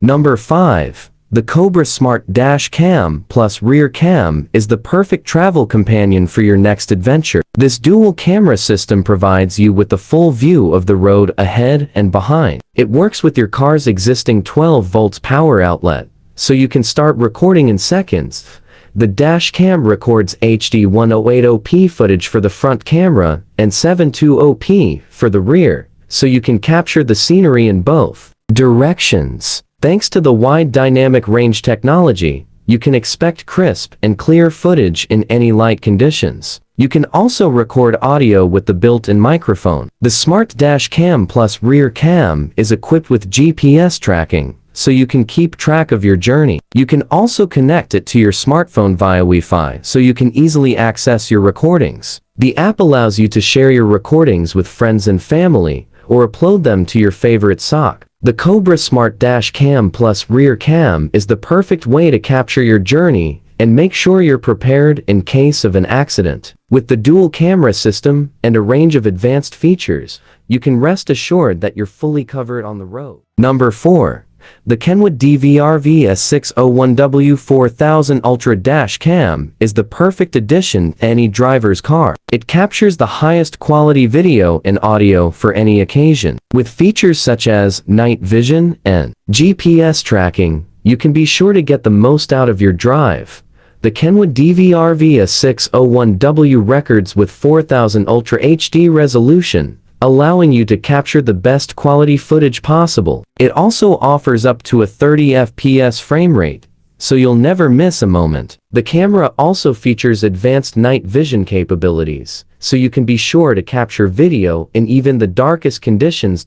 Number 5. The Cobra Smart Dash Cam plus Rear Cam is the perfect travel companion for your next adventure. This dual camera system provides you with the full view of the road ahead and behind. It works with your car's existing 12 volts power outlet, so you can start recording in seconds. The dash cam records HD 1080p footage for the front camera and 720p for the rear, so you can capture the scenery in both directions. Thanks to the wide dynamic range technology, you can expect crisp and clear footage in any light conditions. You can also record audio with the built-in microphone. The Smart Dash Cam plus Rear Cam is equipped with GPS tracking, so you can keep track of your journey. You can also connect it to your smartphone via Wi-Fi, so you can easily access your recordings. The app allows you to share your recordings with friends and family, or upload them to your favorite sock. The Cobra Smart Dash Cam plus Rear Cam is the perfect way to capture your journey and make sure you're prepared in case of an accident. With the dual camera system and a range of advanced features, you can rest assured that you're fully covered on the road. Number 4. The Kenwood DVR-V601W4000 Ultra Dash Cam is the perfect addition to any driver's car. It captures the highest quality video and audio for any occasion. With features such as night vision and GPS tracking, you can be sure to get the most out of your drive. The Kenwood DVR-V601W records with 4000 Ultra HD resolution, allowing you to capture the best quality footage possible. It also offers up to a 30 FPS frame rate, so you'll never miss a moment. The camera also features advanced night vision capabilities, so you can be sure to capture video in even the darkest conditions.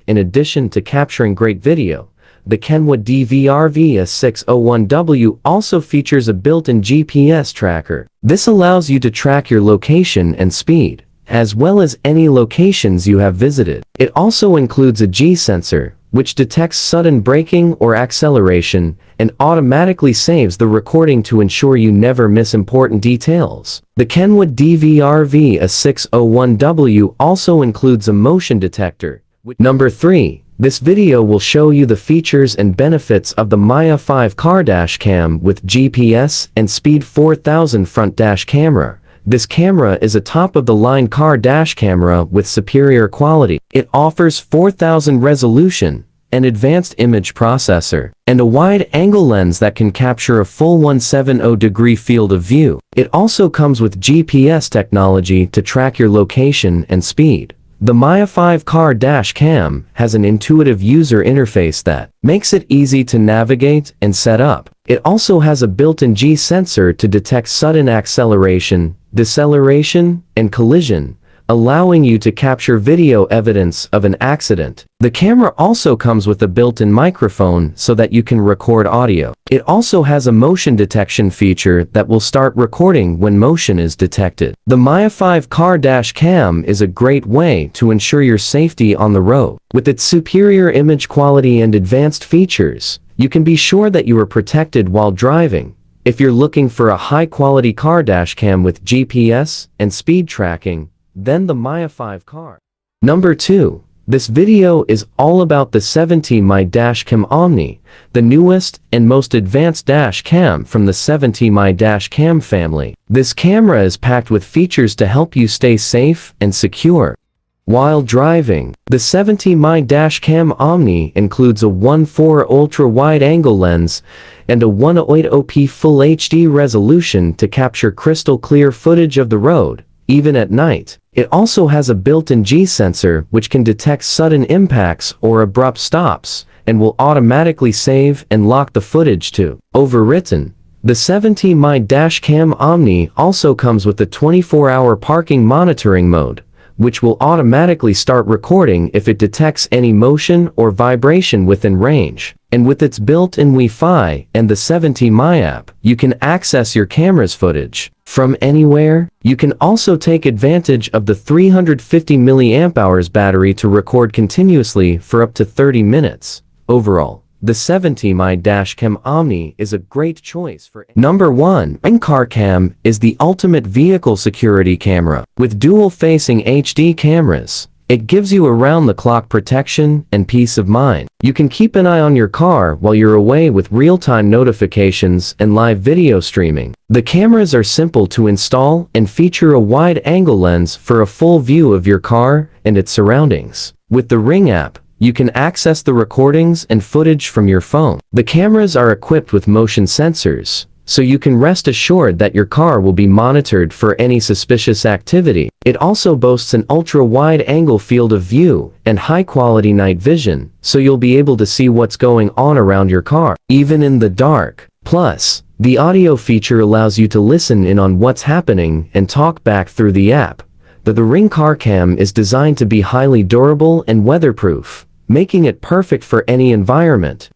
In addition to capturing great video, the Kenwood DVR-V601W also features a built-in GPS tracker. This allows you to track your location and speed, as well as any locations you have visited. It also includes a G sensor, which detects sudden braking or acceleration and automatically saves the recording to ensure you never miss important details. The Kenwood DVR-V601W also includes a motion detector. Number 3. This video will show you the features and benefits of the Miofive car dash cam with GPS and Speed 4000 front dash camera. This camera is a top-of-the-line car dash camera with superior quality. It offers 4000 resolution, an advanced image processor, and a wide-angle lens that can capture a full 170-degree field of view. It also comes with GPS technology to track your location and speed. The Miofive car dash cam has an intuitive user interface that makes it easy to navigate and set up. It also has a built-in G sensor to detect sudden acceleration, deceleration, and collision, allowing you to capture video evidence of an accident. The camera also comes with a built-in microphone so that you can record audio. It also has a motion detection feature that will start recording when motion is detected. The Miofive car dash cam is a great way to ensure your safety on the road. With its superior image quality and advanced features, you can be sure that you are protected while driving. If you're looking for a high-quality car dash cam with GPS and speed tracking, then the Miofive car. Number 2. This video is all about the 70mm Dash Cam Omni, the newest and most advanced dash cam from the 70mm Dash Cam family. This camera is packed with features to help you stay safe and secure while driving. The 70mm Dash Cam Omni includes a 1.4 ultra-wide-angle lens and a 1080p Full HD resolution to capture crystal clear footage of the road, even at night. It also has a built-in G sensor which can detect sudden impacts or abrupt stops, and will automatically save and lock the footage to overwritten. The 70mm Dash Cam Omni also comes with the 24-hour parking monitoring mode, which will automatically start recording if it detects any motion or vibration within range. And with its built-in Wi-Fi and the 70mm app, you can access your camera's footage from anywhere. You can also take advantage of the 350 mAh battery to record continuously for up to 30 minutes. Overall, the 70mm Dash Cam Omni is a great choice for. Number 1. In-car cam is the ultimate vehicle security camera. With dual-facing HD cameras, It gives you around-the-clock protection and peace of mind. You can keep an eye on your car while you're away with real-time notifications and live video streaming. The cameras are simple to install and feature a wide-angle lens for a full view of your car and its surroundings. With the Ring app, you can access the recordings and footage from your phone. The cameras are equipped with motion sensors, so you can rest assured that your car will be monitored for any suspicious activity. It also boasts an ultra-wide-angle field of view and high-quality night vision, so you'll be able to see what's going on around your car, even in the dark. Plus, the audio feature allows you to listen in on what's happening and talk back through the app. The Ring Car Cam is designed to be highly durable and weatherproof, making it perfect for any environment.